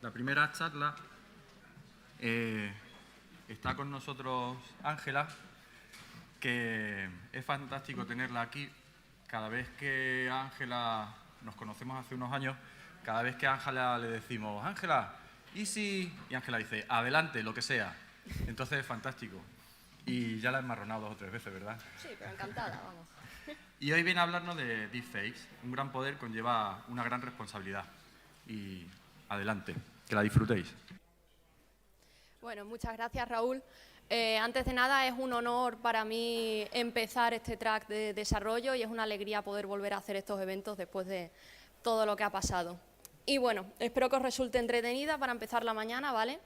la primera charla está con nosotros Ángela, que es fantástico tenerla aquí. Cada vez que Ángela, nos conocemos hace unos años, cada vez que a Ángela le decimos, Ángela, ¿y si? Y Ángela dice, adelante, lo que sea. Entonces es fantástico. Y ya la he enmarronado 2 o 3 veces, ¿verdad? Sí, pero encantada, vamos. Y hoy viene a hablarnos de deepfakes. Un gran poder conlleva una gran responsabilidad. Y adelante, que la disfrutéis. Bueno, muchas gracias, Raúl. Antes de nada, es un honor para mí empezar este track de desarrollo y es una alegría poder volver a hacer estos eventos después de todo lo que ha pasado. Y bueno, espero que os resulte entretenida para empezar la mañana, ¿vale?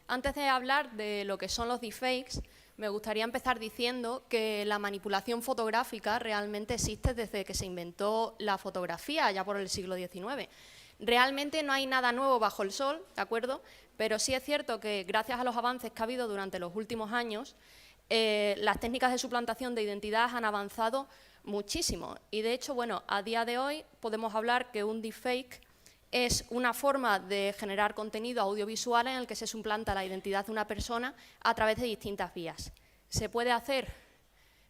Antes de hablar de lo que son los deepfakes, me gustaría empezar diciendo que la manipulación fotográfica realmente existe desde que se inventó la fotografía, ya por el siglo XIX. Realmente no hay nada nuevo bajo el sol, ¿de acuerdo? Pero sí es cierto que gracias a los avances que ha habido durante los últimos años, las técnicas de suplantación de identidad han avanzado muchísimo. Y de hecho, bueno, a día de hoy podemos hablar que un deepfake es una forma de generar contenido audiovisual en el que se suplanta la identidad de una persona a través de distintas vías. Se puede hacer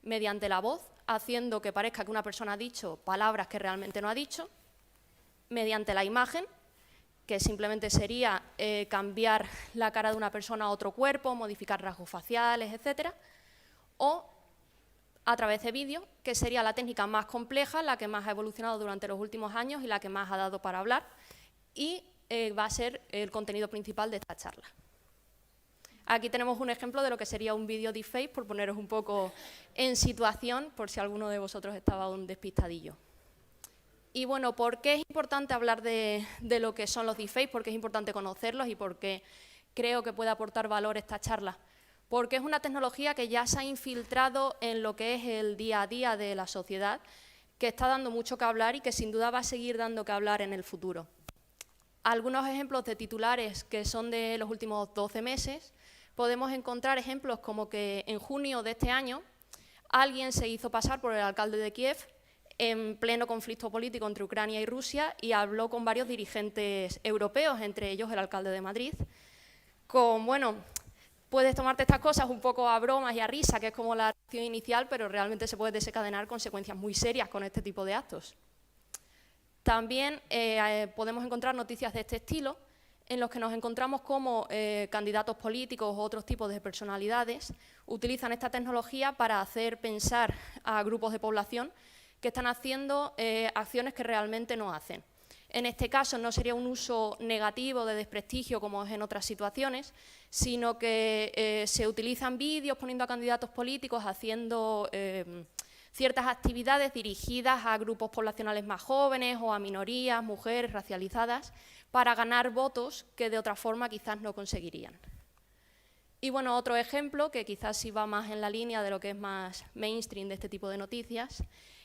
mediante la voz, haciendo que parezca que una persona ha dicho palabras que realmente no ha dicho, mediante la imagen, que simplemente sería cambiar la cara de una persona a otro cuerpo, modificar rasgos faciales, etcétera, o a través de vídeo, que sería la técnica más compleja, la que más ha evolucionado durante los últimos años y la que más ha dado para hablar, y va a ser el contenido principal de esta charla. Aquí tenemos un ejemplo de lo que sería un vídeo deepfake, por poneros un poco en situación, por si alguno de vosotros estaba un despistadillo. Y bueno, ¿por qué es importante hablar de lo que son los deepfakes? ¿Por qué es importante conocerlos y por qué creo que puede aportar valor esta charla? Porque es una tecnología que ya se ha infiltrado en lo que es el día a día de la sociedad, que está dando mucho que hablar y que sin duda va a seguir dando que hablar en el futuro. Algunos ejemplos de titulares que son de los últimos 12 meses, podemos encontrar ejemplos como que en junio de este año alguien se hizo pasar por el alcalde de Kiev en pleno conflicto político entre Ucrania y Rusia y habló con varios dirigentes europeos, entre ellos el alcalde de Madrid, bueno, puedes tomarte estas cosas un poco a bromas y a risa, que es como la reacción inicial, pero realmente se puede desencadenar consecuencias muy serias con este tipo de actos. También podemos encontrar noticias de este estilo, en los que nos encontramos como candidatos políticos u otros tipos de personalidades utilizan esta tecnología para hacer pensar a grupos de población que están haciendo acciones que realmente no hacen. En este caso no sería un uso negativo de desprestigio como es en otras situaciones, sino que se utilizan vídeos poniendo a candidatos políticos haciendo ciertas actividades dirigidas a grupos poblacionales más jóvenes o a minorías, mujeres, racializadas, para ganar votos que de otra forma quizás no conseguirían. Y bueno, otro ejemplo, que quizás sí va más en la línea de lo que es más mainstream de este tipo de noticias,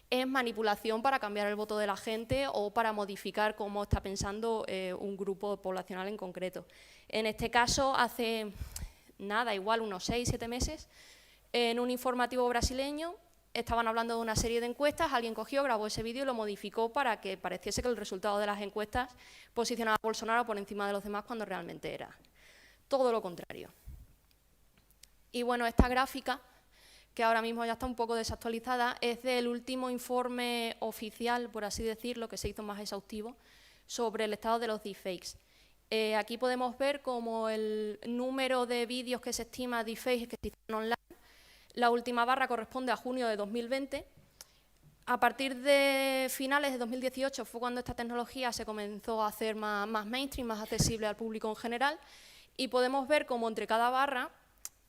es manipulación para cambiar el voto de la gente o para modificar cómo está pensando un grupo poblacional en concreto. En este caso, hace nada, igual unos 6 o 7 meses, en un informativo brasileño estaban hablando de una serie de encuestas, alguien cogió, grabó ese vídeo y lo modificó para que pareciese que el resultado de las encuestas posicionaba a Bolsonaro por encima de los demás cuando realmente era todo lo contrario. Y bueno, esta gráfica, que ahora mismo ya está un poco desactualizada, es del último informe oficial, por así decirlo, que se hizo más exhaustivo, sobre el estado de los deepfakes. Aquí podemos ver como el número de vídeos que se estima deepfakes que existen online. La última barra corresponde a junio de 2020. A partir de finales de 2018 fue cuando esta tecnología se comenzó a hacer más mainstream, más accesible al público en general, y podemos ver cómo entre cada barra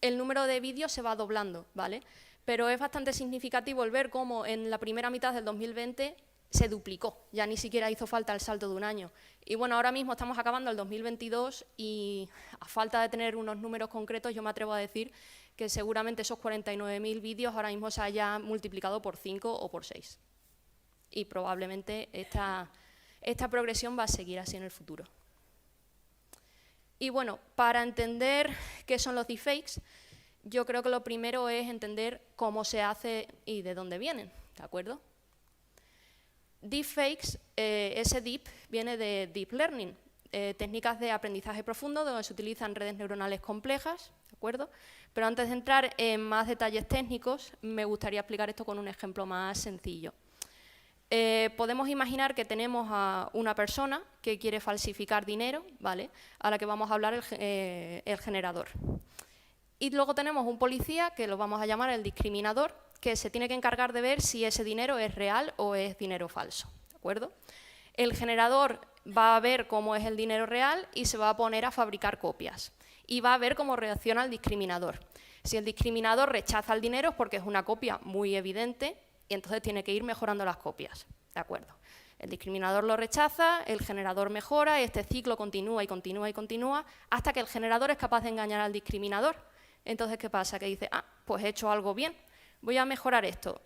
el número de vídeos se va doblando, ¿vale? Pero es bastante significativo el ver cómo en la primera mitad del 2020 se duplicó, ya ni siquiera hizo falta el salto de un año. Y bueno, ahora mismo estamos acabando el 2022 y a falta de tener unos números concretos, yo me atrevo a decir que seguramente esos 49.000 vídeos ahora mismo se hayan multiplicado por 5 o por 6. Y probablemente esta progresión va a seguir así en el futuro. Y bueno, para entender qué son los deepfakes, yo creo que lo primero es entender cómo se hace y de dónde vienen, ¿de acuerdo? Deepfakes, ese deep viene de deep learning. técnicas de aprendizaje profundo, donde se utilizan redes neuronales complejas, ¿de acuerdo? Pero antes de entrar en más detalles técnicos, me gustaría explicar esto con un ejemplo más sencillo. Podemos imaginar que tenemos a una persona que quiere falsificar dinero, ¿vale?, a la que vamos a hablar el generador. Y luego tenemos un policía, que lo vamos a llamar el discriminador, que se tiene que encargar de ver si ese dinero es real o es dinero falso, ¿de acuerdo? El generador va a ver cómo es el dinero real y se va a poner a fabricar copias. Y va a ver cómo reacciona el discriminador. Si el discriminador rechaza el dinero es porque es una copia muy evidente y entonces tiene que ir mejorando las copias, ¿de acuerdo? El discriminador lo rechaza, el generador mejora, y este ciclo continúa y continúa y continúa hasta que el generador es capaz de engañar al discriminador. Entonces, ¿qué pasa? Que dice, pues he hecho algo bien, voy a mejorar esto.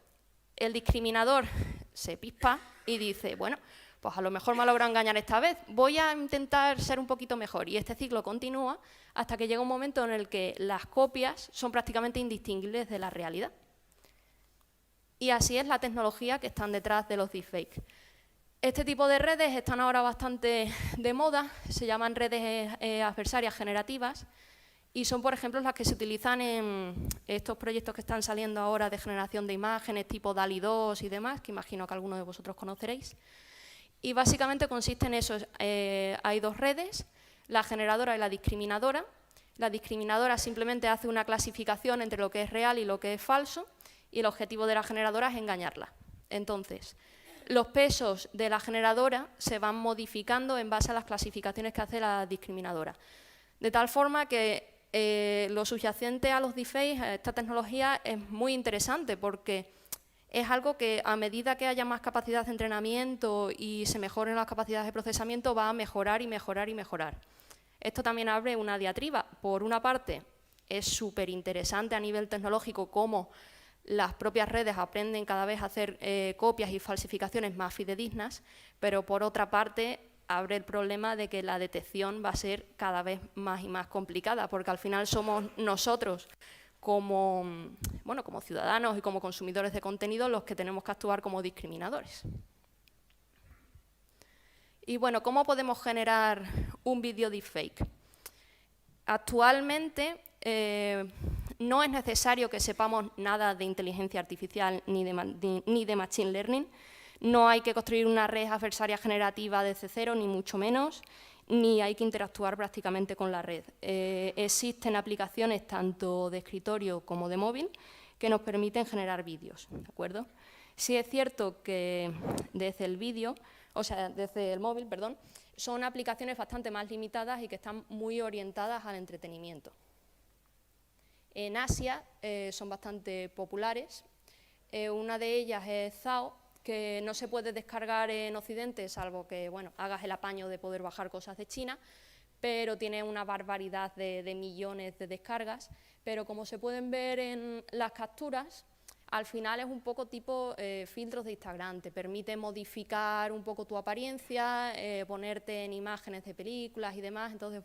El discriminador se pispa y dice, bueno, pues a lo mejor me ha logrado engañar esta vez, voy a intentar ser un poquito mejor. Y este ciclo continúa hasta que llega un momento en el que las copias son prácticamente indistinguibles de la realidad. Y así es la tecnología que están detrás de los deepfakes. Este tipo de redes están ahora bastante de moda, se llaman redes adversarias generativas, y son, por ejemplo, las que se utilizan en estos proyectos que están saliendo ahora de generación de imágenes tipo DALL-E 2 y demás, que imagino que algunos de vosotros conoceréis. Y básicamente consiste en eso, hay dos redes, la generadora y la discriminadora. La discriminadora simplemente hace una clasificación entre lo que es real y lo que es falso, y el objetivo de la generadora es engañarla. Entonces, los pesos de la generadora se van modificando en base a las clasificaciones que hace la discriminadora. De tal forma que lo subyacente a los deepfakes, a esta tecnología, es muy interesante porque es algo que a medida que haya más capacidad de entrenamiento y se mejoren las capacidades de procesamiento, va a mejorar y mejorar y mejorar. Esto también abre una diatriba. Por una parte, es súper interesante a nivel tecnológico cómo las propias redes aprenden cada vez a hacer copias y falsificaciones más fidedignas, pero por otra parte abre el problema de que la detección va a ser cada vez más y más complicada, porque al final somos nosotros como ciudadanos y como consumidores de contenido los que tenemos que actuar como discriminadores. Y bueno, ¿cómo podemos generar un vídeo deepfake? Actualmente no es necesario que sepamos nada de inteligencia artificial ni de machine learning. No hay que construir una red adversaria generativa desde cero, ni mucho menos, ni hay que interactuar prácticamente con la red. Existen aplicaciones tanto de escritorio como de móvil que nos permiten generar vídeos, ¿de acuerdo? Sí es cierto que desde el móvil, perdón, son aplicaciones bastante más limitadas y que están muy orientadas al entretenimiento. En Asia son bastante populares. Una de ellas es Zao, que no se puede descargar en Occidente, salvo que hagas el apaño de poder bajar cosas de China, pero tiene una barbaridad de millones de descargas. Pero como se pueden ver en las capturas, al final es un poco tipo filtros de Instagram, te permite modificar un poco tu apariencia, ponerte en imágenes de películas y demás, entonces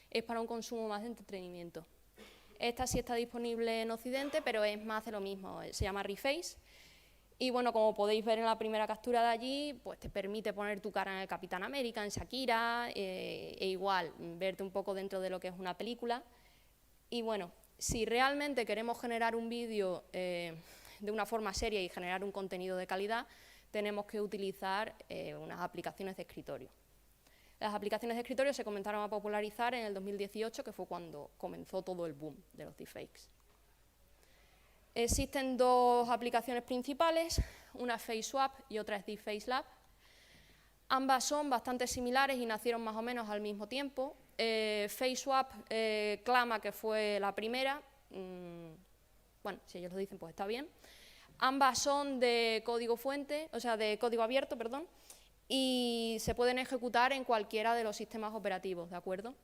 es para un consumo más de entretenimiento. Esta sí está disponible en Occidente, pero es más de lo mismo, se llama Reface. Y como podéis ver en la primera captura de allí, pues te permite poner tu cara en el Capitán América, en Shakira, e igual, verte un poco dentro de lo que es una película. Y si realmente queremos generar un vídeo de una forma seria y generar un contenido de calidad, tenemos que utilizar unas aplicaciones de escritorio. Las aplicaciones de escritorio se comenzaron a popularizar en el 2018, que fue cuando comenzó todo el boom de los deepfakes. Existen dos aplicaciones principales, una es FaceSwap y otra es DeepFaceLab. Ambas son bastante similares y nacieron más o menos al mismo tiempo. FaceSwap clama que fue la primera, si ellos lo dicen pues está bien. Ambas son de código fuente, de código abierto, perdón, y se pueden ejecutar en cualquiera de los sistemas operativos, ¿de acuerdo?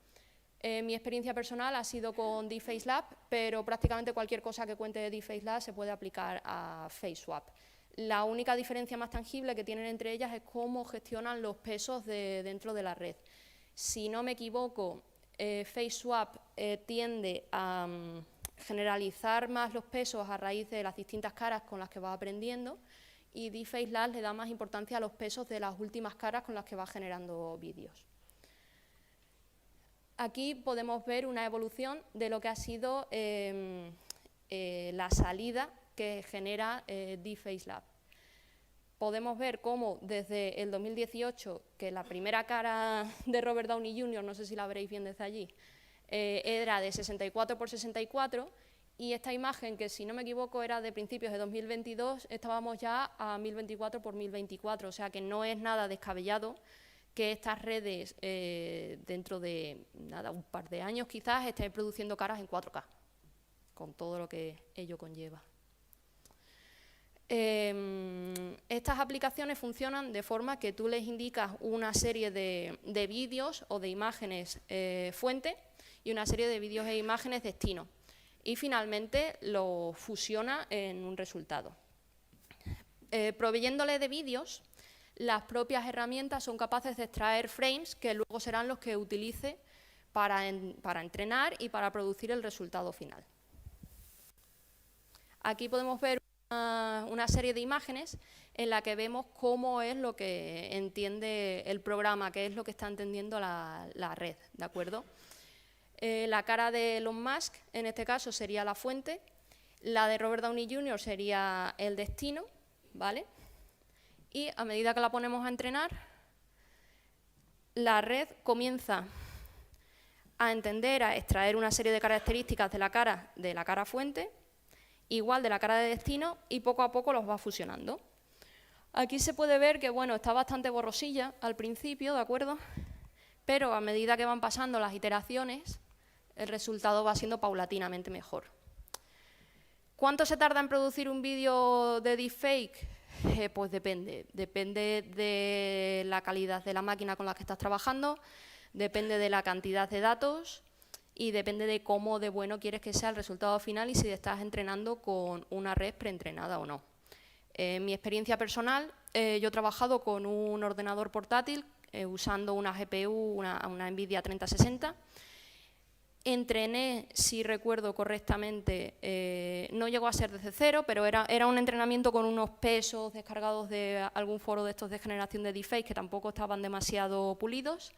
Mi experiencia personal ha sido con DeepFaceLab, pero prácticamente cualquier cosa que cuente de DeepFaceLab se puede aplicar a FaceSwap. La única diferencia más tangible que tienen entre ellas es cómo gestionan los pesos dentro de la red. Si no me equivoco, FaceSwap tiende a generalizar más los pesos a raíz de las distintas caras con las que va aprendiendo, y DeepFaceLab le da más importancia a los pesos de las últimas caras con las que va generando vídeos. Aquí podemos ver una evolución de lo que ha sido la salida que genera DFace Lab. Podemos ver cómo desde el 2018, que la primera cara de Robert Downey Jr., no sé si la veréis bien desde allí, era de 64 por 64, y esta imagen, que si no me equivoco era de principios de 2022, estábamos ya a 1024 por 1024, o sea que no es nada descabellado que estas redes dentro de un par de años quizás estén produciendo caras en 4K, con todo lo que ello conlleva. Estas aplicaciones funcionan de forma que tú les indicas una serie de vídeos o de imágenes fuente y una serie de vídeos e imágenes destino, y finalmente lo fusiona en un resultado. Proveyéndole de vídeos, las propias herramientas son capaces de extraer frames que luego serán los que utilice para entrenar y para producir el resultado final. Aquí podemos ver una serie de imágenes en la que vemos cómo es lo que entiende el programa, qué es lo que está entendiendo la red, ¿de acuerdo? La cara de Elon Musk, en este caso, sería la fuente, la de Robert Downey Jr. sería el destino, ¿vale? Y a medida que la ponemos a entrenar, la red comienza a entender, a extraer una serie de características de la cara fuente, igual de la cara de destino, y poco a poco los va fusionando. Aquí se puede ver que, bueno, está bastante borrosilla al principio, ¿de acuerdo? Pero a medida que van pasando las iteraciones, el resultado va siendo paulatinamente mejor. ¿Cuánto se tarda en producir un vídeo de deepfake? Pues depende de la calidad de la máquina con la que estás trabajando, depende de la cantidad de datos y depende de cómo de bueno quieres que sea el resultado final y si estás entrenando con una red preentrenada o no. En mi experiencia personal, yo he trabajado con un ordenador portátil usando una GPU, una NVIDIA 3060. Entrené, si recuerdo correctamente, no llegó a ser desde cero, pero era un entrenamiento con unos pesos descargados de algún foro de estos de generación de deepfake que tampoco estaban demasiado pulidos.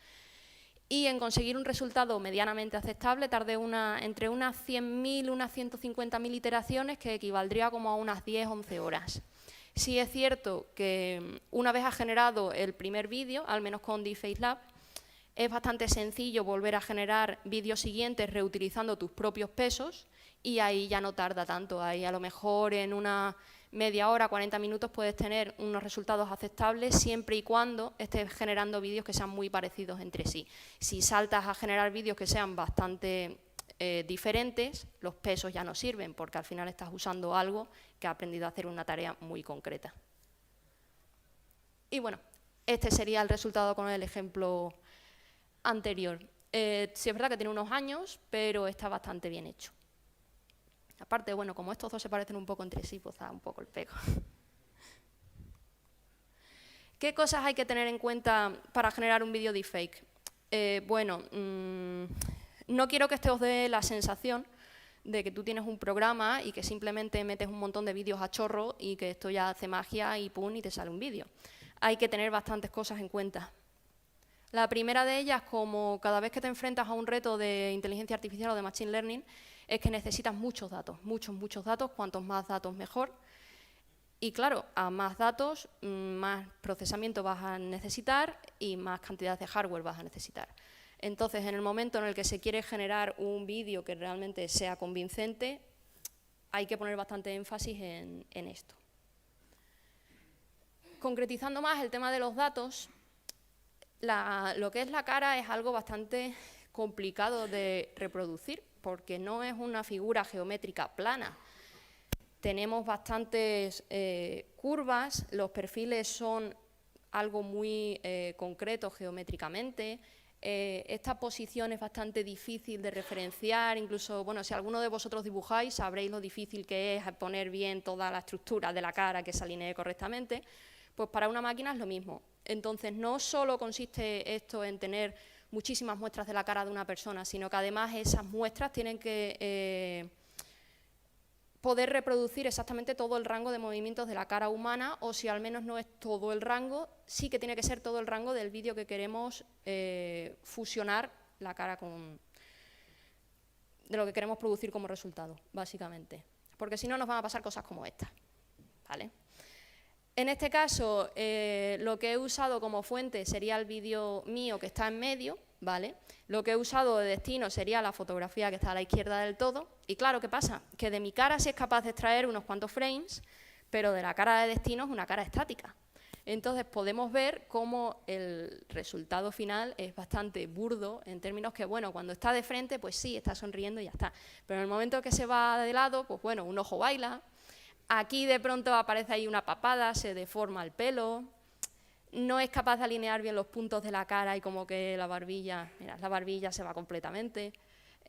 Y en conseguir un resultado medianamente aceptable tardé entre unas 100.000 y unas 150.000 iteraciones, que equivaldría como a unas 10-11 horas. Sí es cierto que una vez has generado el primer vídeo, al menos con DFace Lab, es bastante sencillo volver a generar vídeos siguientes reutilizando tus propios pesos, y ahí ya no tarda tanto. Ahí a lo mejor en una media hora, 40 minutos puedes tener unos resultados aceptables siempre y cuando estés generando vídeos que sean muy parecidos entre sí. Si saltas a generar vídeos que sean bastante diferentes, los pesos ya no sirven porque al final estás usando algo que ha aprendido a hacer una tarea muy concreta. Y bueno, este sería el resultado con el ejemplo anterior. Sí es verdad que tiene unos años, pero está bastante bien hecho. Aparte, bueno, como estos dos se parecen un poco entre sí, pues da un poco el pego. ¿Qué cosas hay que tener en cuenta para generar un vídeo deepfake? Bueno, no quiero que este os dé la sensación de que tú tienes un programa y que simplemente metes un montón de vídeos a chorro y que esto ya hace magia y pum, y te sale un vídeo. Hay que tener bastantes cosas en cuenta. La primera de ellas, como cada vez que te enfrentas a un reto de inteligencia artificial o de machine learning, es que necesitas muchos datos, muchos datos, cuantos más datos mejor. Y claro, a más datos, más procesamiento vas a necesitar y más cantidad de hardware vas a necesitar. Entonces, en el momento en el que se quiere generar un vídeo que realmente sea convincente, hay que poner bastante énfasis en esto. Concretizando más el tema de los datos, lo que es la cara es algo bastante complicado de reproducir porque no es una figura geométrica plana. Tenemos bastantes curvas, los perfiles son algo muy concreto geométricamente. Esta posición es bastante difícil de referenciar, incluso, bueno, si alguno de vosotros dibujáis sabréis lo difícil que es poner bien toda la estructura de la cara, que se alinee correctamente. Pues para una máquina es lo mismo. Entonces, no solo consiste esto en tener muchísimas muestras de la cara de una persona, sino que además esas muestras tienen que poder reproducir exactamente todo el rango de movimientos de la cara humana, o si al menos no es todo el rango, sí que tiene que ser todo el rango del vídeo que queremos fusionar la cara de lo que queremos producir como resultado, básicamente. Porque si no, nos van a pasar cosas como esta, ¿vale? En este caso, lo que he usado como fuente sería el vídeo mío que está en medio, ¿vale? Lo que he usado de destino sería la fotografía que está a la izquierda del todo. Y claro, ¿qué pasa? Que de mi cara sí es capaz de extraer unos cuantos frames, pero de la cara de destino es una cara estática. Entonces podemos ver cómo el resultado final es bastante burdo, en términos que, bueno, cuando está de frente, pues sí, está sonriendo y ya está. Pero en el momento que se va de lado, pues bueno, un ojo baila, aquí de pronto aparece ahí una papada, se deforma el pelo, no es capaz de alinear bien los puntos de la cara y como que la barbilla, mira, la barbilla se va completamente.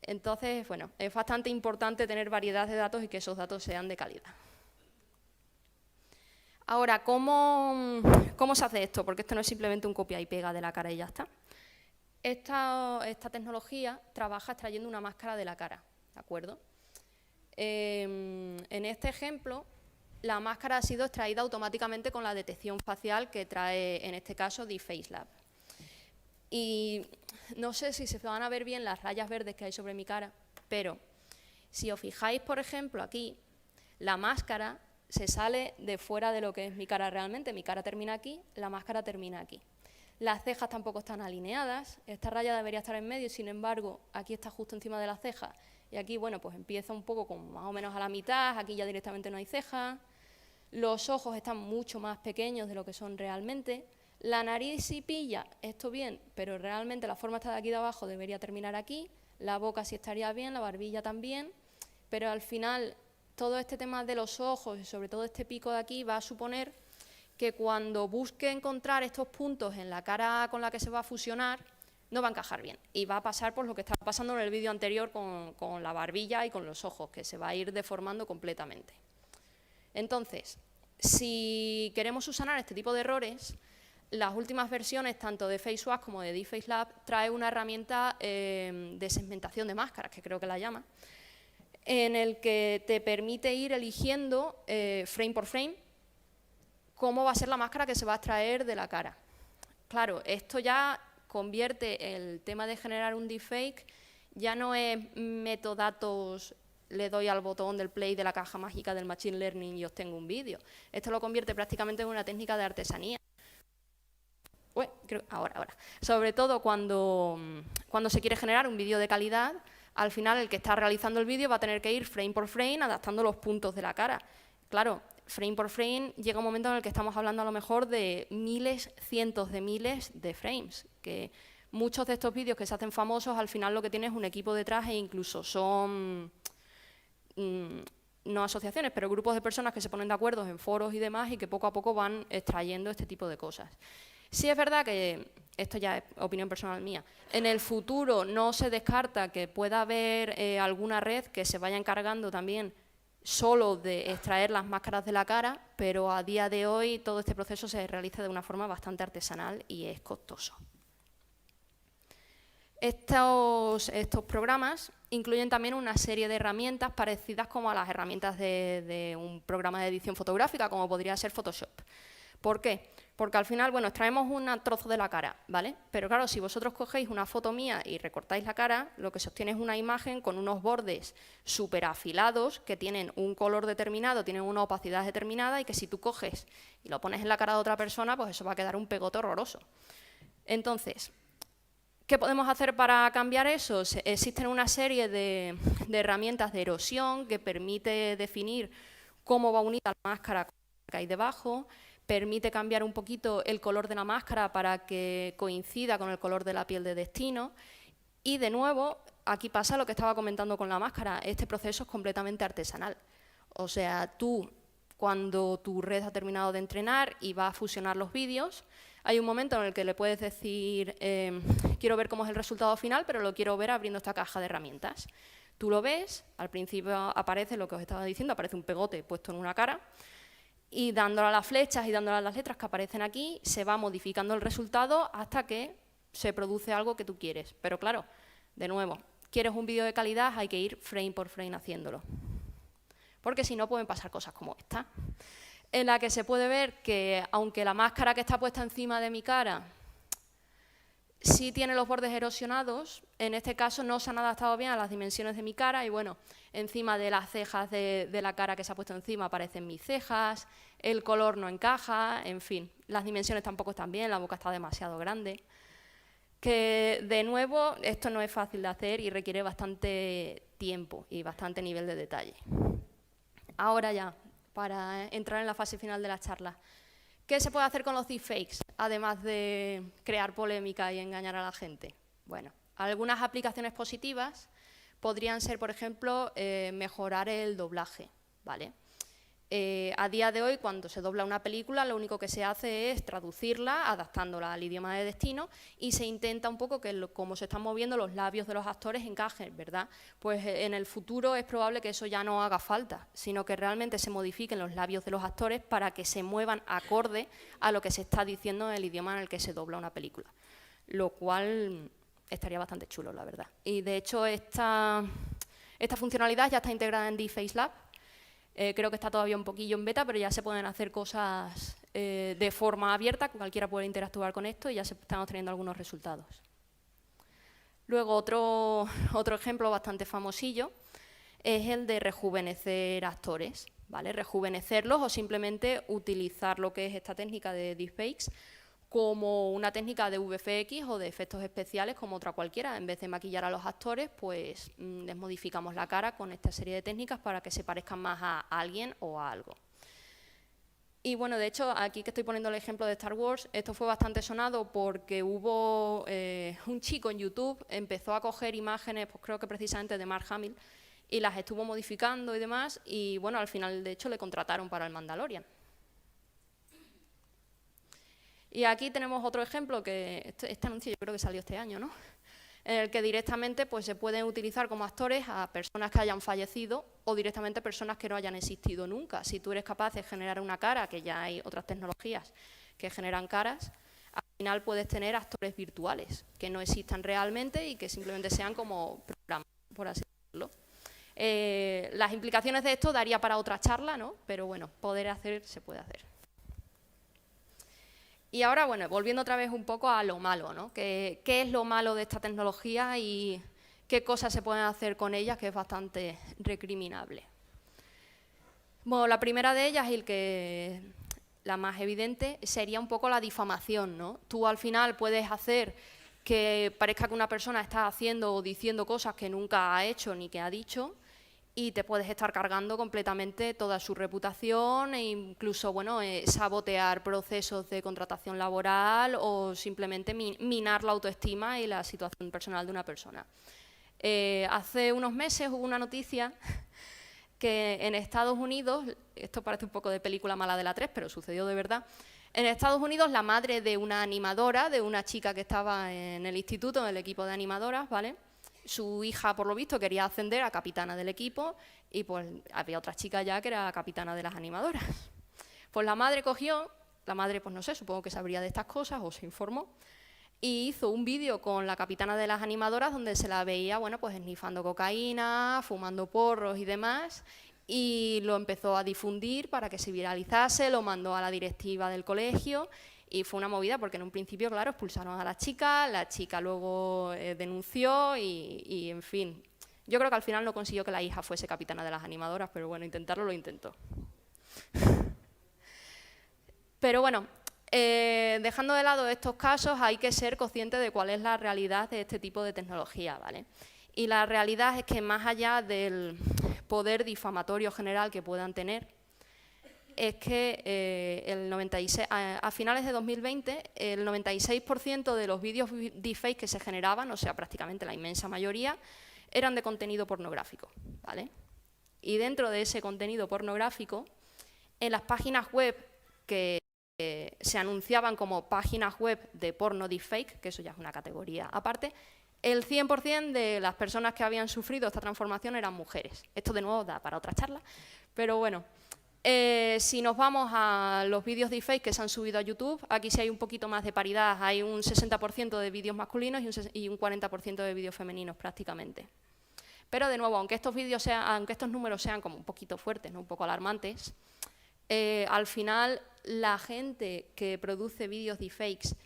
Entonces, bueno, es bastante importante tener variedad de datos y que esos datos sean de calidad. Ahora, ¿cómo se hace esto? Porque esto no es simplemente un copia y pega de la cara y ya está. Esta tecnología trabaja extrayendo una máscara de la cara, ¿de acuerdo? En este ejemplo, la máscara ha sido extraída automáticamente con la detección facial que trae, en este caso, DeepFaceLab. Y no sé si se van a ver bien las rayas verdes que hay sobre mi cara, pero si os fijáis, por ejemplo, aquí, la máscara se sale de fuera de lo que es mi cara realmente. Mi cara termina aquí, la máscara termina aquí. Las cejas tampoco están alineadas, esta raya debería estar en medio, sin embargo, aquí está justo encima de la ceja. Y aquí, bueno, pues empieza un poco como más o menos a la mitad, aquí ya directamente no hay ceja. Los ojos están mucho más pequeños de lo que son realmente. La nariz sí pilla, esto bien, pero realmente la forma está de aquí de abajo, debería terminar aquí. La boca sí estaría bien, la barbilla también, pero al final todo este tema de los ojos y sobre todo este pico de aquí va a suponer que cuando busque encontrar estos puntos en la cara con la que se va a fusionar, no va a encajar bien y va a pasar por lo que estaba pasando en el vídeo anterior con la barbilla y con los ojos, que se va a ir deformando completamente. Entonces, si queremos subsanar este tipo de errores, las últimas versiones, tanto de FaceWAS como de DeepFaceLab, trae una herramienta de segmentación de máscaras, que creo que la llama, en el que te permite ir eligiendo frame por frame cómo va a ser la máscara que se va a extraer de la cara. Claro, esto ya convierte el tema de generar un deepfake, ya no es metadatos, le doy al botón del play de la caja mágica del Machine Learning y obtengo un vídeo. Esto lo convierte prácticamente en una técnica de artesanía. Ahora. Sobre todo cuando se quiere generar un vídeo de calidad, al final el que está realizando el vídeo va a tener que ir frame por frame adaptando los puntos de la cara. Claro, frame por frame llega un momento en el que estamos hablando a lo mejor de miles, cientos de miles de frames, que muchos de estos vídeos que se hacen famosos al final lo que tienen es un equipo detrás e incluso son, no asociaciones, pero grupos de personas que se ponen de acuerdo en foros y demás y que poco a poco van extrayendo este tipo de cosas. Sí es verdad que, esto ya es opinión personal mía, en el futuro no se descarta que pueda haber alguna red que se vaya encargando también solo de extraer las máscaras de la cara, pero a día de hoy todo este proceso se realiza de una forma bastante artesanal y es costoso. Estos programas incluyen también una serie de herramientas parecidas como a las herramientas de un programa de edición fotográfica, como podría ser Photoshop. ¿Por qué? Porque al final, bueno, extraemos un trozo de la cara, ¿vale? Pero claro, si vosotros cogéis una foto mía y recortáis la cara, lo que se obtiene es una imagen con unos bordes súper afilados que tienen un color determinado, tienen una opacidad determinada y que si tú coges y lo pones en la cara de otra persona, pues eso va a quedar un pegote horroroso. Entonces, ¿qué podemos hacer para cambiar eso? Existen una serie de herramientas de erosión que permite definir cómo va unida la máscara con la que hay debajo, permite cambiar un poquito el color de la máscara para que coincida con el color de la piel de destino. Y de nuevo, aquí pasa lo que estaba comentando con la máscara, este proceso es completamente artesanal. O sea, tú, cuando tu red ha terminado de entrenar y va a fusionar los vídeos, hay un momento en el que le puedes decir, quiero ver cómo es el resultado final, pero lo quiero ver abriendo esta caja de herramientas. Tú lo ves, al principio aparece lo que os estaba diciendo, aparece un pegote puesto en una cara, y dándole a las flechas y dándole a las letras que aparecen aquí, se va modificando el resultado hasta que se produce algo que tú quieres. Pero claro, de nuevo, quieres un vídeo de calidad, hay que ir frame por frame haciéndolo. Porque si no pueden pasar cosas como esta, en la que se puede ver que, aunque la máscara que está puesta encima de mi cara Sí tiene los bordes erosionados, en este caso no se han adaptado bien a las dimensiones de mi cara y bueno, encima de las cejas de la cara que se ha puesto encima aparecen mis cejas, el color no encaja, en fin, las dimensiones tampoco están bien, la boca está demasiado grande. Que de nuevo, esto no es fácil de hacer y requiere bastante tiempo y bastante nivel de detalle. Ahora ya, para entrar en la fase final de la charla. ¿Qué se puede hacer con los deepfakes, además de crear polémica y engañar a la gente? Bueno, algunas aplicaciones positivas podrían ser, por ejemplo, mejorar el doblaje, ¿vale? A día de hoy, cuando se dobla una película, lo único que se hace es traducirla, adaptándola al idioma de destino, y se intenta un poco que, como se están moviendo, los labios de los actores encajen, ¿verdad? Pues en el futuro es probable que eso ya no haga falta, sino que realmente se modifiquen los labios de los actores para que se muevan acorde a lo que se está diciendo en el idioma en el que se dobla una película, lo cual estaría bastante chulo, la verdad. Y de hecho, esta funcionalidad ya está integrada en Deepfake Lab. Creo que está todavía un poquillo en beta, pero ya se pueden hacer cosas de forma abierta, cualquiera puede interactuar con esto y ya se están obteniendo algunos resultados. Luego, otro ejemplo bastante famosillo es el de rejuvenecer actores, ¿vale? Rejuvenecerlos o simplemente utilizar lo que es esta técnica de deepfakes como una técnica de VFX o de efectos especiales como otra cualquiera. En vez de maquillar a los actores, pues les modificamos la cara con esta serie de técnicas para que se parezcan más a alguien o a algo. Y bueno, de hecho, aquí que estoy poniendo el ejemplo de Star Wars, esto fue bastante sonado porque hubo un chico en YouTube, empezó a coger imágenes, pues creo que precisamente de Mark Hamill, y las estuvo modificando y demás, y bueno, al final, de hecho, le contrataron para el Mandalorian. Y aquí tenemos otro ejemplo, que este anuncio yo creo que salió este año, ¿no? En el que directamente pues, se pueden utilizar como actores a personas que hayan fallecido o directamente personas que no hayan existido nunca. Si tú eres capaz de generar una cara, que ya hay otras tecnologías que generan caras, al final puedes tener actores virtuales que no existan realmente y que simplemente sean como programas, por así decirlo. Las implicaciones de esto daría para otra charla, ¿no? Pero bueno, poder hacer se puede hacer. Y ahora, bueno, volviendo otra vez un poco a lo malo, ¿no? ¿Qué es lo malo de esta tecnología y qué cosas se pueden hacer con ella, que es bastante recriminable? Bueno, la primera de ellas, y la más evidente, sería un poco la difamación, ¿no? Tú al final puedes hacer que parezca que una persona está haciendo o diciendo cosas que nunca ha hecho ni que ha dicho, y te puedes estar cargando completamente toda su reputación e incluso bueno, sabotear procesos de contratación laboral o simplemente minar la autoestima y la situación personal de una persona. Hace unos meses hubo una noticia que en Estados Unidos, esto parece un poco de película mala de la 3, pero sucedió de verdad, en Estados Unidos la madre de una animadora, de una chica que estaba en el instituto, en el equipo de animadoras, ¿vale? Su hija, por lo visto, quería ascender a capitana del equipo y pues había otra chica ya que era capitana de las animadoras. Pues la madre cogió, pues no sé, supongo que sabría de estas cosas o se informó, y hizo un vídeo con la capitana de las animadoras donde se la veía, bueno, pues esnifando cocaína, fumando porros y demás, y lo empezó a difundir para que se viralizase, lo mandó a la directiva del colegio. Y fue una movida porque en un principio, claro, expulsaron a la chica luego denunció y, en fin. Yo creo que al final no consiguió que la hija fuese capitana de las animadoras, pero bueno, intentarlo lo intentó. Pero bueno, dejando de lado estos casos, hay que ser consciente de cuál es la realidad de este tipo de tecnología, ¿vale? Y la realidad es que más allá del poder difamatorio general que puedan tener, es que a finales de 2020 el 96% de los vídeos deepfake que se generaban, o sea, prácticamente la inmensa mayoría, eran de contenido pornográfico, ¿vale? Y dentro de ese contenido pornográfico, en las páginas web que se anunciaban como páginas web de porno deepfake, que eso ya es una categoría aparte, el 100% de las personas que habían sufrido esta transformación eran mujeres. Esto de nuevo da para otra charla, pero bueno. Si nos vamos a los vídeos deepfake que se han subido a YouTube, aquí sí hay un poquito más de paridad, hay un 60% de vídeos masculinos y un 40% de vídeos femeninos prácticamente. Pero de nuevo, aunque estos números sean como un poquito fuertes, ¿no? Un poco alarmantes, al final la gente que produce vídeos deepfakes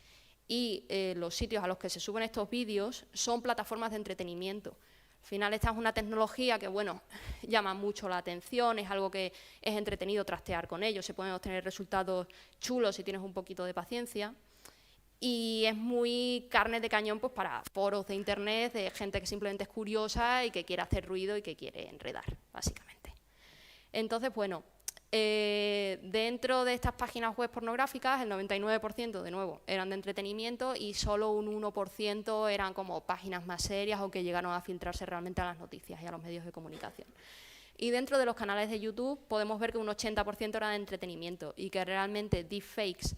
y los sitios a los que se suben estos vídeos son plataformas de entretenimiento. Al final esta es una tecnología que, bueno, llama mucho la atención, es algo que es entretenido trastear con ello, se pueden obtener resultados chulos si tienes un poquito de paciencia. Y es muy carne de cañón pues, para foros de internet, de gente que simplemente es curiosa y que quiere hacer ruido y que quiere enredar, básicamente. Entonces, bueno, dentro de estas páginas web pornográficas, el 99%, de nuevo, eran de entretenimiento y solo un 1% eran como páginas más serias o que llegaron a filtrarse realmente a las noticias y a los medios de comunicación. Y dentro de los canales de YouTube podemos ver que un 80% era de entretenimiento y que realmente deepfakes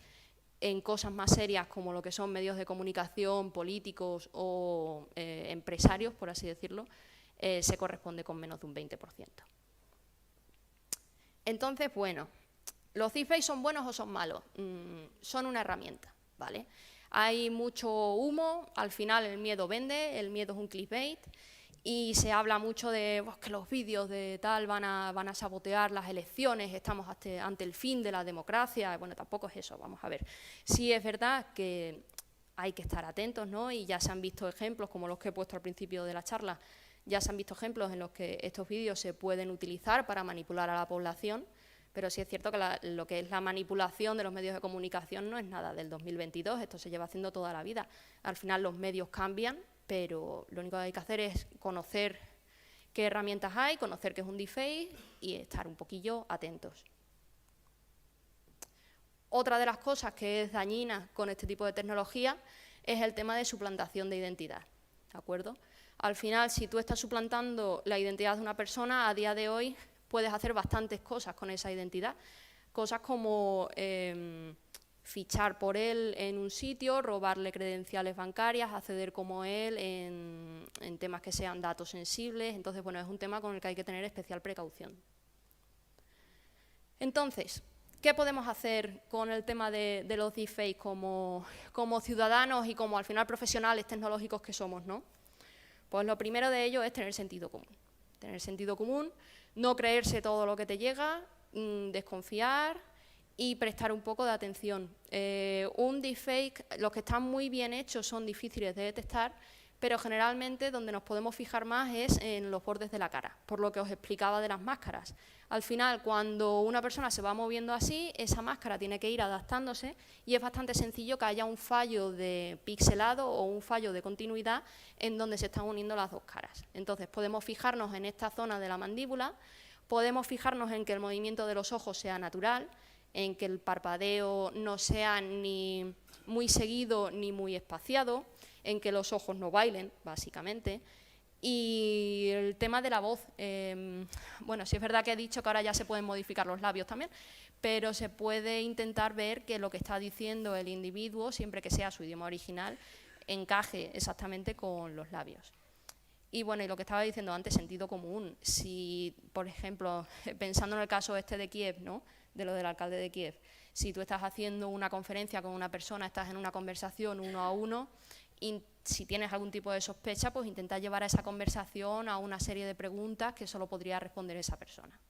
en cosas más serias como lo que son medios de comunicación, políticos o empresarios, por así decirlo, se corresponde con menos de un 20%. Entonces, bueno, ¿los deepfakes son buenos o son malos? Son una herramienta, ¿vale? Hay mucho humo, al final el miedo vende, el miedo es un clickbait, y se habla mucho de que los vídeos de tal van a sabotear las elecciones, estamos ante el fin de la democracia. Bueno, tampoco es eso, vamos a ver. Sí es verdad que hay que estar atentos, ¿no? Y ya se han visto ejemplos, como los que he puesto al principio de la charla, ya se han visto ejemplos en los que estos vídeos se pueden utilizar para manipular a la población, pero sí es cierto que lo que es la manipulación de los medios de comunicación no es nada del 2022, esto se lleva haciendo toda la vida. Al final los medios cambian, pero lo único que hay que hacer es conocer qué herramientas hay, conocer qué es un deepfake y estar un poquillo atentos. Otra de las cosas que es dañina con este tipo de tecnología es el tema de suplantación de identidad, ¿de acuerdo? Al final, si tú estás suplantando la identidad de una persona, a día de hoy puedes hacer bastantes cosas con esa identidad. Cosas como fichar por él en un sitio, robarle credenciales bancarias, acceder como él en temas que sean datos sensibles. Entonces, bueno, es un tema con el que hay que tener especial precaución. Entonces, ¿qué podemos hacer con el tema de los deepfakes como ciudadanos y como al final profesionales tecnológicos que somos, ¿no? Pues lo primero de ello es tener sentido común. Tener sentido común, no creerse todo lo que te llega, desconfiar y prestar un poco de atención. Un deepfake, los que están muy bien hechos son difíciles de detectar, pero generalmente donde nos podemos fijar más es en los bordes de la cara, por lo que os explicaba de las máscaras. Al final, cuando una persona se va moviendo así, esa máscara tiene que ir adaptándose y es bastante sencillo que haya un fallo de pixelado o un fallo de continuidad en donde se están uniendo las dos caras. Entonces, podemos fijarnos en esta zona de la mandíbula, podemos fijarnos en que el movimiento de los ojos sea natural, en que el parpadeo no sea ni muy seguido ni muy espaciado, en que los ojos no bailen, básicamente. Y el tema de la voz, bueno, sí es verdad que he dicho que ahora ya se pueden modificar los labios también, pero se puede intentar ver que lo que está diciendo el individuo, siempre que sea su idioma original, encaje exactamente con los labios. Y bueno, y lo que estaba diciendo antes, sentido común. Si, por ejemplo, pensando en el caso este de Kiev, ¿no?, de lo del alcalde de Kiev, si tú estás haciendo una conferencia con una persona, estás en una conversación uno a uno, y si tienes algún tipo de sospecha, pues intenta llevar a esa conversación a una serie de preguntas que solo podría responder esa persona.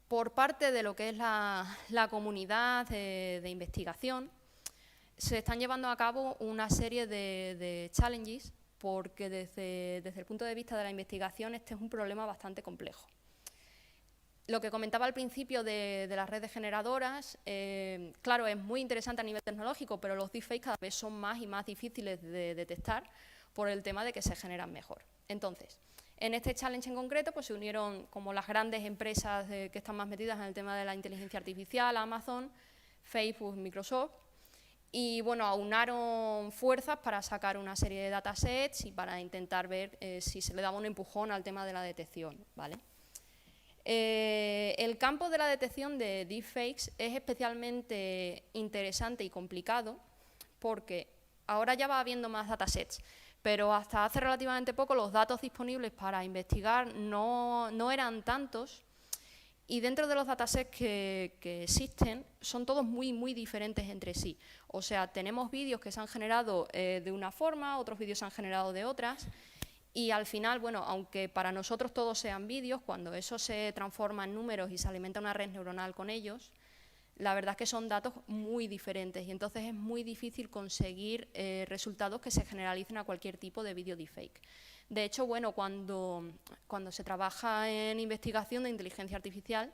Por parte de lo que es la comunidad de investigación, se están llevando a cabo una serie de challenges, porque desde el punto de vista de la investigación este es un problema bastante complejo. Lo que comentaba al principio de las redes generadoras, claro, es muy interesante a nivel tecnológico, pero los deepfakes cada vez son más y más difíciles de detectar por el tema de que se generan mejor. Entonces, en este challenge en concreto, pues se unieron como las grandes empresas que están más metidas en el tema de la inteligencia artificial, Amazon, Facebook, Microsoft, y bueno, aunaron fuerzas para sacar una serie de datasets y para intentar ver si se le daba un empujón al tema de la detección, ¿vale? El campo de la detección de deepfakes es especialmente interesante y complicado porque ahora ya va habiendo más datasets, pero hasta hace relativamente poco los datos disponibles para investigar no eran tantos y dentro de los datasets que existen son todos muy diferentes entre sí. O sea, tenemos vídeos que se han generado de una forma, otros vídeos se han generado de otras. Y al final, bueno, aunque para nosotros todos sean vídeos, cuando eso se transforma en números y se alimenta una red neuronal con ellos, la verdad es que son datos muy diferentes y entonces es muy difícil conseguir resultados que se generalicen a cualquier tipo de vídeo deepfake. De hecho, bueno, cuando se trabaja en investigación de inteligencia artificial,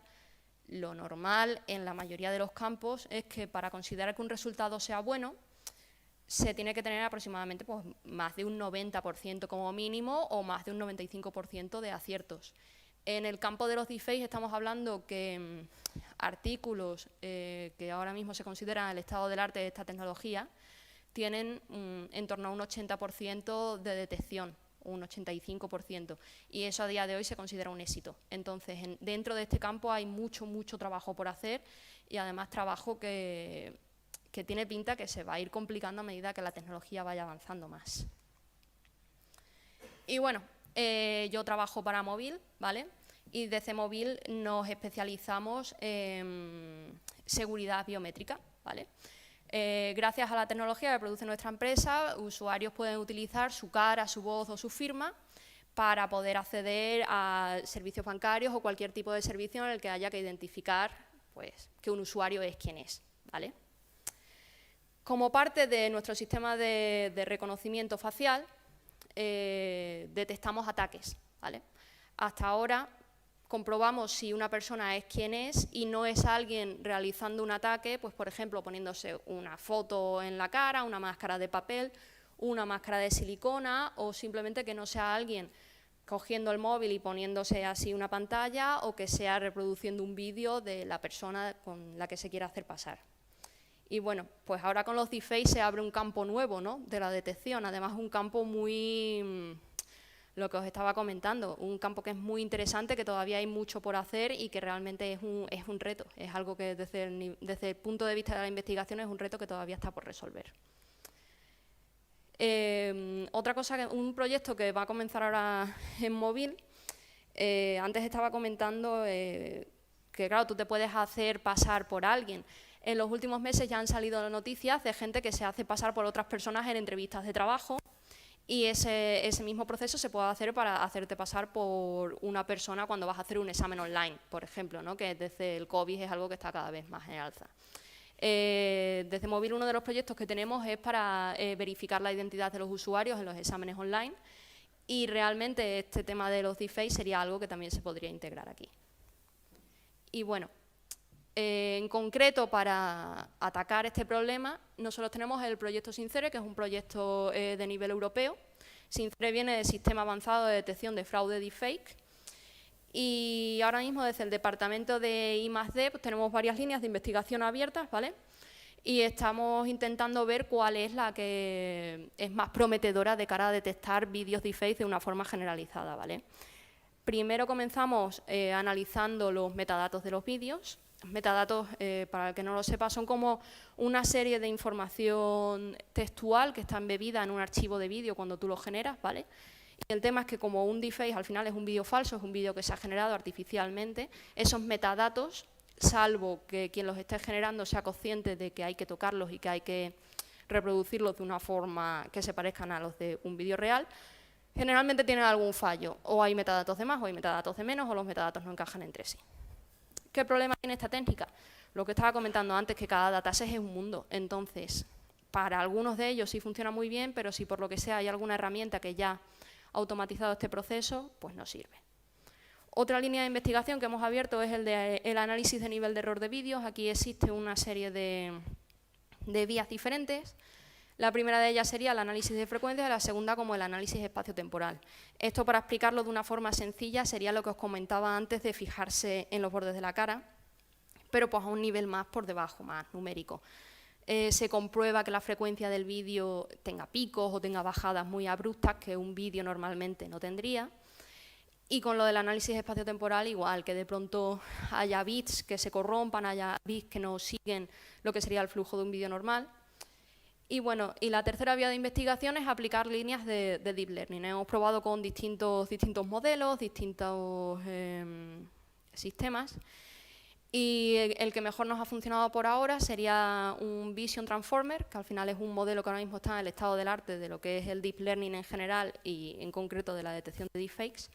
lo normal en la mayoría de los campos es que para considerar que un resultado sea bueno, se tiene que tener aproximadamente pues, más de un 90% como mínimo o más de un 95% de aciertos. En el campo de los deepfakes estamos hablando que artículos que ahora mismo se consideran el estado del arte de esta tecnología tienen en torno a un 80% de detección, un 85%, y eso a día de hoy se considera un éxito. Entonces, dentro de este campo hay mucho trabajo por hacer y además trabajo que tiene pinta que se va a ir complicando a medida que la tecnología vaya avanzando más. Y bueno, yo trabajo para Móvil, ¿vale? Y desde Móvil nos especializamos en seguridad biométrica, ¿vale? Gracias a la tecnología que produce nuestra empresa, usuarios pueden utilizar su cara, su voz o su firma para poder acceder a servicios bancarios o cualquier tipo de servicio en el que haya que identificar pues, que un usuario es quien es, ¿vale? Como parte de nuestro sistema de reconocimiento facial, detectamos ataques, ¿vale? Hasta ahora comprobamos si una persona es quien es y no es alguien realizando un ataque, pues por ejemplo poniéndose una foto en la cara, una máscara de papel, una máscara de silicona o simplemente que no sea alguien cogiendo el móvil y poniéndose así una pantalla o que sea reproduciendo un vídeo de la persona con la que se quiera hacer pasar. Y bueno, pues ahora con los deepfakes se abre un campo nuevo, ¿no?, de la detección, además un campo muy, lo que os estaba comentando, un campo que es muy interesante, que todavía hay mucho por hacer y que realmente es un reto, es algo que desde el punto de vista de la investigación es un reto que todavía está por resolver. Otra cosa, un proyecto que va a comenzar ahora en Móvil, antes estaba comentando que claro, tú te puedes hacer pasar por alguien. En los últimos meses ya han salido noticias de gente que se hace pasar por otras personas en entrevistas de trabajo y ese mismo proceso se puede hacer para hacerte pasar por una persona cuando vas a hacer un examen online, por ejemplo, ¿no?, que desde el COVID es algo que está cada vez más en alza. Desde Móvil uno de los proyectos que tenemos es para verificar la identidad de los usuarios en los exámenes online y realmente este tema de los deepfakes sería algo que también se podría integrar aquí. Y bueno, en concreto, para atacar este problema, nosotros tenemos el proyecto SINCERE, que es un proyecto de nivel europeo. SINCERE viene del Sistema Avanzado de Detección de Fraude Deepfake. Y ahora mismo, desde el departamento de I+D, pues, tenemos varias líneas de investigación abiertas, ¿vale? Y estamos intentando ver cuál es la que es más prometedora de cara a detectar vídeos deepfake de una forma generalizada, ¿vale? Primero comenzamos analizando los metadatos de los vídeos. Metadatos, para el que no lo sepa, son como una serie de información textual que está embebida en un archivo de vídeo cuando tú lo generas, ¿vale? Y el tema es que como un deepfake al final es un vídeo falso, es un vídeo que se ha generado artificialmente, esos metadatos, salvo que quien los esté generando sea consciente de que hay que tocarlos y que hay que reproducirlos de una forma que se parezcan a los de un vídeo real, generalmente tienen algún fallo, o hay metadatos de más o hay metadatos de menos, o los metadatos no encajan entre sí. ¿Qué problema tiene esta técnica? Lo que estaba comentando antes, que cada dataset es un mundo. Entonces, para algunos de ellos sí funciona muy bien, pero si por lo que sea hay alguna herramienta que ya ha automatizado este proceso, pues no sirve. Otra línea de investigación que hemos abierto es el análisis de nivel de error de vídeos. Aquí existe una serie de vías diferentes. La primera de ellas sería el análisis de frecuencia y la segunda como el análisis espaciotemporal. Esto, para explicarlo de una forma sencilla, sería lo que os comentaba antes de fijarse en los bordes de la cara, pero pues a un nivel más por debajo, más numérico. Se comprueba que la frecuencia del vídeo tenga picos o tenga bajadas muy abruptas que un vídeo normalmente no tendría. Y con lo del análisis espaciotemporal igual, que de pronto haya bits que se corrompan, haya bits que no siguen lo que sería el flujo de un vídeo normal. Y bueno, y la tercera vía de investigación es aplicar líneas de Deep Learning. Hemos probado con distintos modelos, distintos sistemas, y el que mejor nos ha funcionado por ahora sería un Vision Transformer, que al final es un modelo que ahora mismo está en el estado del arte de lo que es el Deep Learning en general y en concreto de la detección de deepfakes,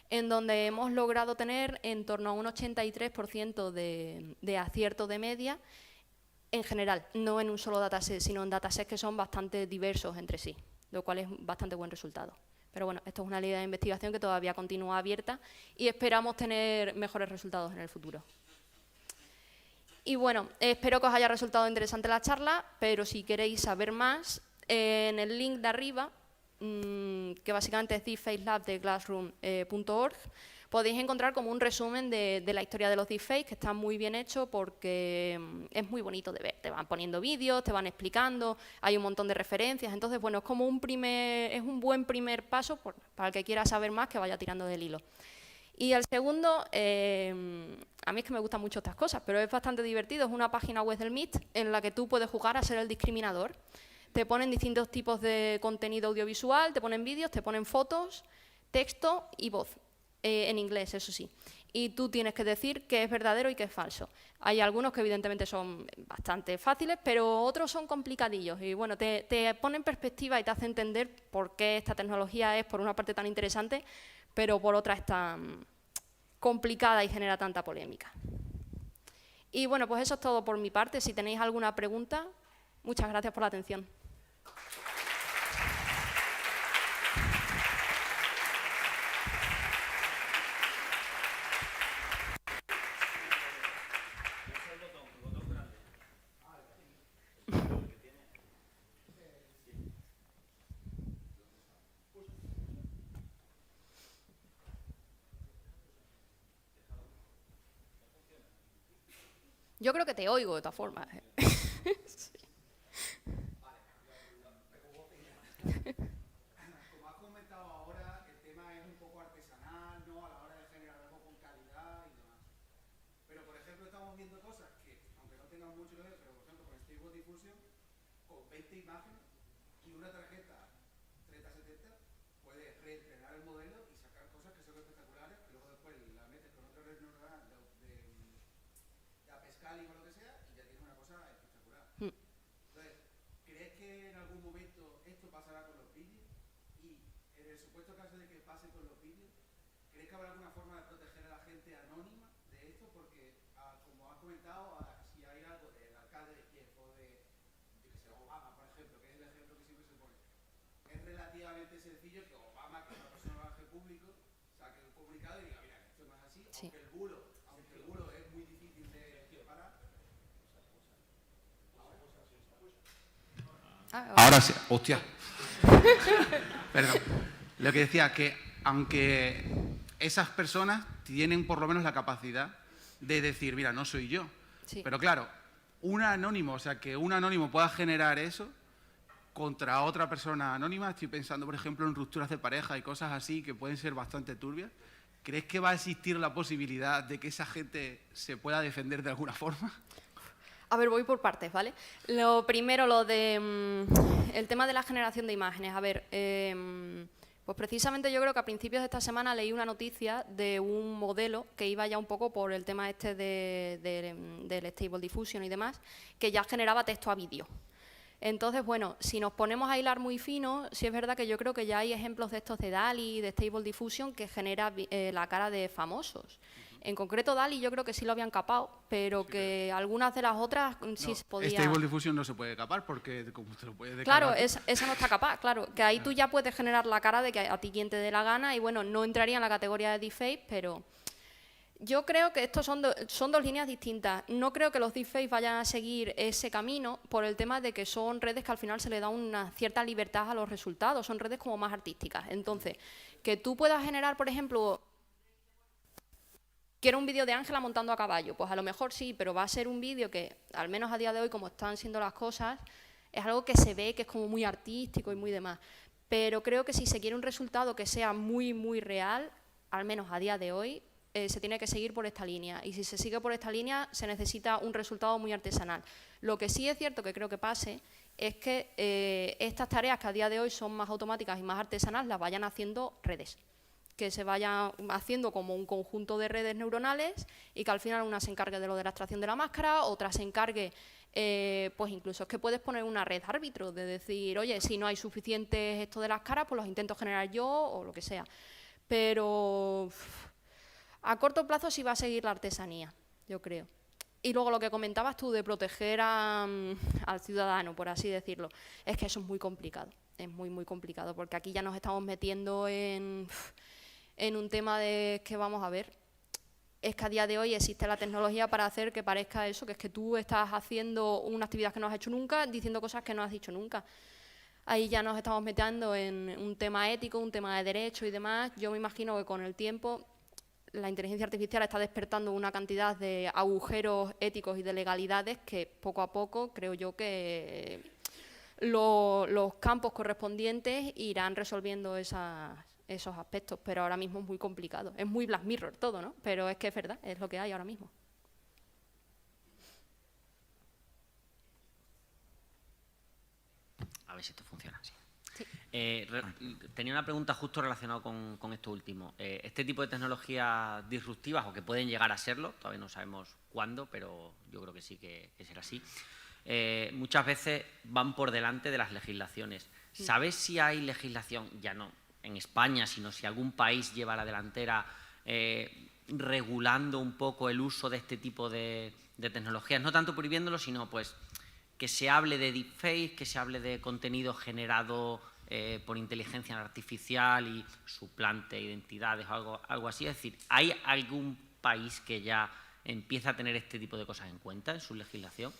en donde hemos logrado tener en torno a un 83% de acierto de media en general, no en un solo dataset, sino en datasets que son bastante diversos entre sí, lo cual es bastante buen resultado. Pero bueno, esto es una línea de investigación que todavía continúa abierta y esperamos tener mejores resultados en el futuro. Y bueno, espero que os haya resultado interesante la charla, pero si queréis saber más, en el link de arriba, que básicamente es deepfacelab de glassroom.org, podéis encontrar como un resumen de la historia de los deepfakes, que está muy bien hecho porque es muy bonito de ver. Te van poniendo vídeos, te van explicando, hay un montón de referencias. Entonces, bueno, es como es un buen primer paso para el que quiera saber más, que vaya tirando del hilo. Y el segundo, a mí es que me gustan mucho estas cosas, pero es bastante divertido. Es una página web del MIT en la que tú puedes jugar a ser el discriminador. Te ponen distintos tipos de contenido audiovisual, te ponen vídeos, te ponen fotos, texto y voz. En inglés, eso sí. Y tú tienes que decir qué es verdadero y qué es falso. Hay algunos que evidentemente son bastante fáciles, pero otros son complicadillos. Y bueno, te pone en perspectiva y te hace entender por qué esta tecnología es, por una parte, tan interesante, pero por otra es tan complicada y genera tanta polémica. Y bueno, pues eso es todo por mi parte. Si tenéis alguna pregunta, muchas gracias por la atención. Yo creo que te oigo de todas formas. Sí. Como has comentado ahora, el tema es un poco artesanal, ¿no? A la hora de generar algo con calidad y demás. Pero, por ejemplo, estamos viendo cosas que, aunque no tengan mucho que ver, pero, por ejemplo, con Stable Diffusion, con 20 imágenes y una tarjeta 3070, puedes reentrenar el modelo y sacar cosas que son espectaculares, que luego después la metes con otra red neuronal de Apescaling o lo que sea, y ya tienes una cosa espectacular. Entonces, ¿crees que en algún momento esto pasará con los vídeos? Y en el supuesto caso de que pase con los vídeos, ¿crees que habrá alguna forma de proteger a la gente anónima de esto? Porque, como has comentado, si hay algo del alcalde de Kiev o de, yo que sé, Obama, por ejemplo, que es el ejemplo que siempre se pone, es relativamente sencillo que Obama, que es una personaje público, saque un comunicado y diga, mira, esto no es así, sí. aunque el bulo es muy difícil de parar. Ahora sí, hostia. Perdón. Lo que decía, que aunque esas personas tienen por lo menos la capacidad de decir, mira, no soy yo. Sí. Pero claro, un anónimo, o sea, que un anónimo pueda generar eso contra otra persona anónima, estoy pensando, por ejemplo, en rupturas de pareja y cosas así que pueden ser bastante turbias. ¿Crees que va a existir la posibilidad de que esa gente se pueda defender de alguna forma? A ver, voy por partes, ¿vale? Lo primero, lo de el tema de la generación de imágenes. A ver, pues precisamente yo creo que a principios de esta semana leí una noticia de un modelo que iba ya un poco por el tema este del Stable Diffusion y demás, que ya generaba texto a vídeo. Entonces, bueno, si nos ponemos a hilar muy fino, sí es verdad que yo creo que ya hay ejemplos de estos de DALL-E, de Stable Diffusion, que genera la cara de famosos. En concreto, DALL-E yo creo que sí lo habían capado, pero sí, que algunas de las otras sí se podía... Stable Diffusion no se puede capar porque como te lo puedes Claro, esa no está capaz, claro. Que ahí tú ya puedes generar la cara de que a ti quien te dé la gana y bueno, no entraría en la categoría de deepfake, pero... Yo creo que estos son dos líneas distintas. No creo que los deepfakes vayan a seguir ese camino por el tema de que son redes que al final se le da una cierta libertad a los resultados, son redes como más artísticas. Entonces, que tú puedas generar, por ejemplo... Quiero un vídeo de Ángela montando a caballo, pues a lo mejor sí, pero va a ser un vídeo que, al menos a día de hoy, como están siendo las cosas, es algo que se ve que es como muy artístico y muy demás. Pero creo que si se quiere un resultado que sea muy, muy real, al menos a día de hoy, se tiene que seguir por esta línea. Y si se sigue por esta línea, se necesita un resultado muy artesanal. Lo que sí es cierto que creo que pase es que estas tareas que a día de hoy son más automáticas y más artesanales, las vayan haciendo redes. Que se vayan haciendo como un conjunto de redes neuronales y que al final una se encargue de lo de la extracción de la máscara, otra se encargue, pues incluso es que puedes poner una red árbitro, de decir, oye, si no hay suficientes esto de las caras, pues los intento generar yo o lo que sea. pero a corto plazo sí va a seguir la artesanía, yo creo. Y luego lo que comentabas tú de proteger al ciudadano, por así decirlo, es que eso es muy complicado, es muy, muy complicado, porque aquí ya nos estamos metiendo en un tema de que vamos a ver, es que a día de hoy existe la tecnología para hacer que parezca eso, que es que tú estás haciendo una actividad que no has hecho nunca, diciendo cosas que no has dicho nunca. Ahí ya nos estamos metiendo en un tema ético, un tema de derecho y demás. Yo me imagino que con el tiempo la inteligencia artificial está despertando una cantidad de agujeros éticos y de legalidades que poco a poco creo yo que los campos correspondientes irán resolviendo esos aspectos, pero ahora mismo es muy complicado. Es muy Black Mirror todo, ¿no? Pero es que es verdad, es lo que hay ahora mismo. A ver si esto funciona así. Sí. Tenía una pregunta justo relacionada con esto último. Este tipo de tecnologías disruptivas, o que pueden llegar a serlo, todavía no sabemos cuándo, pero yo creo que sí que será así, muchas veces van por delante de las legislaciones. ¿Sabes si hay legislación, ya no en España, sino si algún país lleva la delantera regulando un poco el uso de este tipo de tecnologías? No tanto prohibiéndolo, sino pues que se hable de deepfake, que se hable de contenido generado por inteligencia artificial y suplante identidades o algo así. Es decir, ¿hay algún país que ya empieza a tener este tipo de cosas en cuenta en su legislación?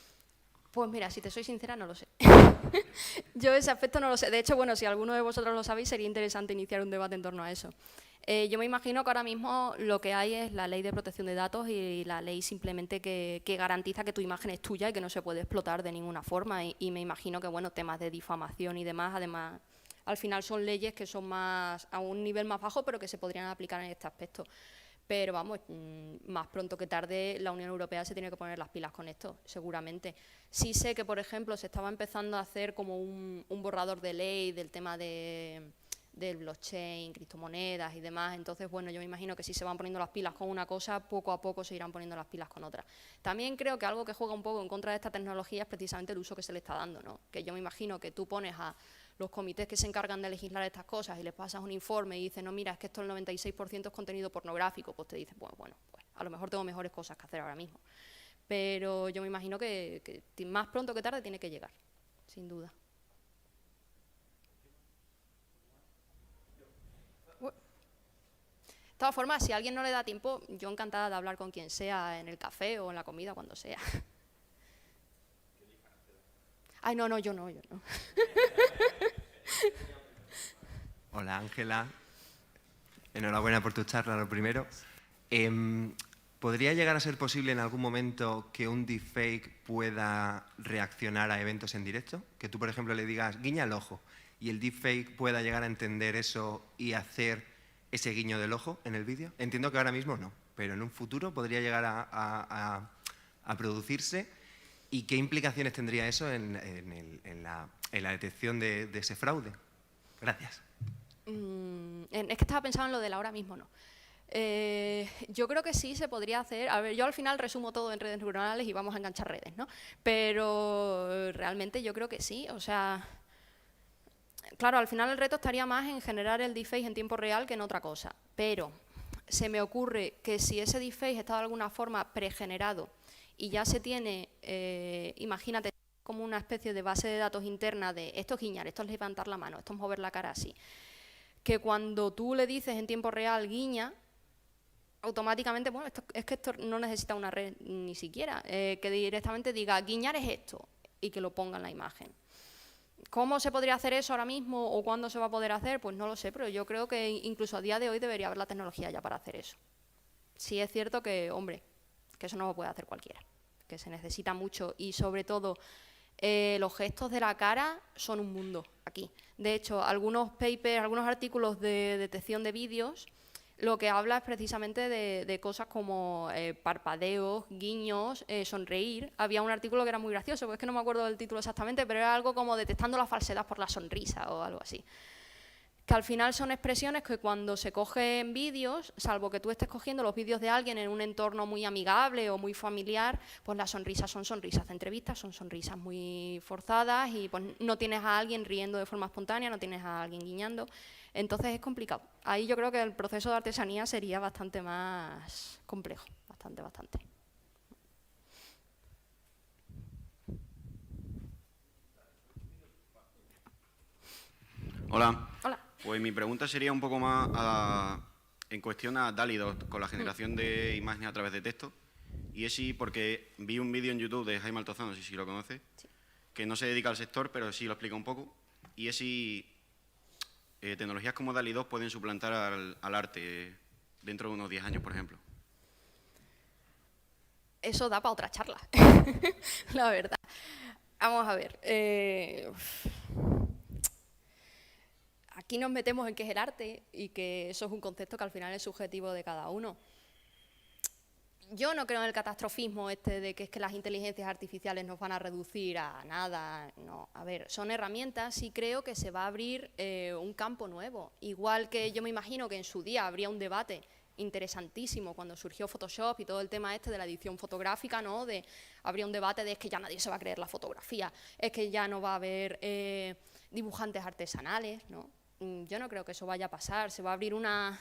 Pues mira, si te soy sincera, no lo sé. Yo ese aspecto no lo sé. De hecho, bueno, si alguno de vosotros lo sabéis, sería interesante iniciar un debate en torno a eso. Yo me imagino que ahora mismo lo que hay es la ley de protección de datos y la ley simplemente que garantiza que tu imagen es tuya y que no se puede explotar de ninguna forma. Y me imagino que, bueno, temas de difamación y demás, además, al final son leyes que son más a un nivel más bajo, pero que se podrían aplicar en este aspecto. Pero vamos, más pronto que tarde la Unión Europea se tiene que poner las pilas con esto, seguramente. Sí sé que, por ejemplo, se estaba empezando a hacer como un borrador de ley del tema del blockchain, criptomonedas y demás. Entonces, bueno, yo me imagino que si se van poniendo las pilas con una cosa, poco a poco se irán poniendo las pilas con otra. También creo que algo que juega un poco en contra de esta tecnología es precisamente el uso que se le está dando, ¿no? Que yo me imagino que tú pones a los comités que se encargan de legislar estas cosas y les pasas un informe y dices, no, mira, es que esto el 96% es contenido pornográfico, pues te dices, bueno, pues a lo mejor tengo mejores cosas que hacer ahora mismo. Pero yo me imagino que más pronto que tarde tiene que llegar, sin duda. De todas formas, si a alguien no le da tiempo, yo encantada de hablar con quien sea en el café o en la comida, cuando sea. Ay, no, yo no. Hola, Ángela. Enhorabuena por tu charla, lo primero. ¿Podría llegar a ser posible en algún momento que un deepfake pueda reaccionar a eventos en directo? Que tú, por ejemplo, le digas, guiña el ojo, y el deepfake pueda llegar a entender eso y hacer ese guiño del ojo en el vídeo. Entiendo que ahora mismo no, pero en un futuro podría llegar a producirse. ¿Y qué implicaciones tendría eso en la detección de ese fraude? Gracias. Es que estaba pensando en lo del ahora mismo, no. Yo creo que sí se podría hacer. A ver, yo al final resumo todo en redes neuronales y vamos a enganchar redes, ¿no? Pero realmente yo creo que sí, o sea, claro, al final el reto estaría más en generar el deepfake en tiempo real que en otra cosa, pero se me ocurre que si ese deepfake está de alguna forma pregenerado y ya se tiene, imagínate, como una especie de base de datos interna de esto es guiñar, esto es levantar la mano, esto es mover la cara así, que cuando tú le dices en tiempo real guiña, automáticamente, bueno, es que esto no necesita una red ni siquiera, que directamente diga guiñar es esto y que lo ponga en la imagen. ¿Cómo se podría hacer eso ahora mismo o cuándo se va a poder hacer? Pues no lo sé, pero yo creo que incluso a día de hoy debería haber la tecnología ya para hacer eso. Sí es cierto que, hombre, que eso no lo puede hacer cualquiera, que se necesita mucho y sobre todo los gestos de la cara son un mundo aquí. De hecho, algunos papers, algunos artículos de detección de vídeos, lo que habla es precisamente de cosas como parpadeos, guiños, sonreír. Había un artículo que era muy gracioso, porque es que no me acuerdo del título exactamente, pero era algo como detectando la falsedad por la sonrisa o algo así. que al final son expresiones que cuando se cogen vídeos, salvo que tú estés cogiendo los vídeos de alguien en un entorno muy amigable o muy familiar, pues las sonrisas son sonrisas de entrevistas, son sonrisas muy forzadas y pues no tienes a alguien riendo de forma espontánea, no tienes a alguien guiñando, entonces es complicado. Ahí yo creo que el proceso de artesanía sería bastante más complejo, bastante. Hola. Hola. Pues mi pregunta sería un poco más en cuestión a DALL-E 2, con la generación de imágenes a través de texto. Y es si, porque vi un vídeo en YouTube de Jaime Altozano, no sé si lo conoce, Sí. que no se dedica al sector, pero sí lo explica un poco. Y es si tecnologías como DALL-E 2 pueden suplantar al arte dentro de unos 10 años, por ejemplo. Eso da para otra charla, la verdad. Vamos a ver. Aquí nos metemos en qué es el arte y que eso es un concepto que al final es subjetivo de cada uno. Yo no creo en el catastrofismo de que es que las inteligencias artificiales nos van a reducir a nada. No, a ver, son herramientas y creo que se va a abrir un campo nuevo. Igual que yo me imagino que en su día habría un debate interesantísimo cuando surgió Photoshop y todo el tema de la edición fotográfica, ¿no? Habría un debate de es que ya nadie se va a creer la fotografía, es que ya no va a haber dibujantes artesanales, ¿no? Yo no creo que eso vaya a pasar, se va a abrir una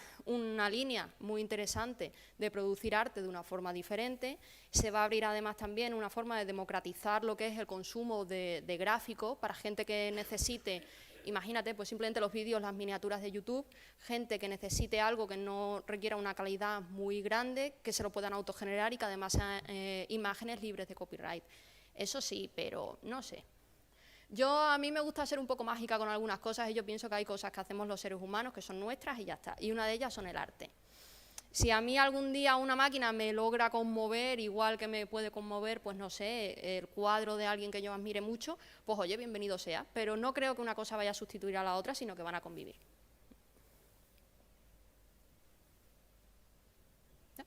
línea muy interesante de producir arte de una forma diferente, se va a abrir además también una forma de democratizar lo que es el consumo de gráficos para gente que necesite, imagínate, pues simplemente los vídeos, las miniaturas de YouTube, gente que necesite algo que no requiera una calidad muy grande, que se lo puedan autogenerar y que además sean imágenes libres de copyright. Eso sí, pero no sé. A mí me gusta ser un poco mágica con algunas cosas y yo pienso que hay cosas que hacemos los seres humanos que son nuestras y ya está. Y una de ellas son el arte. Si a mí algún día una máquina me logra conmover, igual que me puede conmover, pues no sé, el cuadro de alguien que yo admire mucho, pues oye, bienvenido sea. Pero no creo que una cosa vaya a sustituir a la otra, sino que van a convivir. ¿Ya?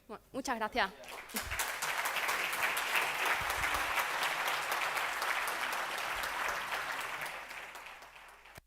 Bueno, muchas gracias.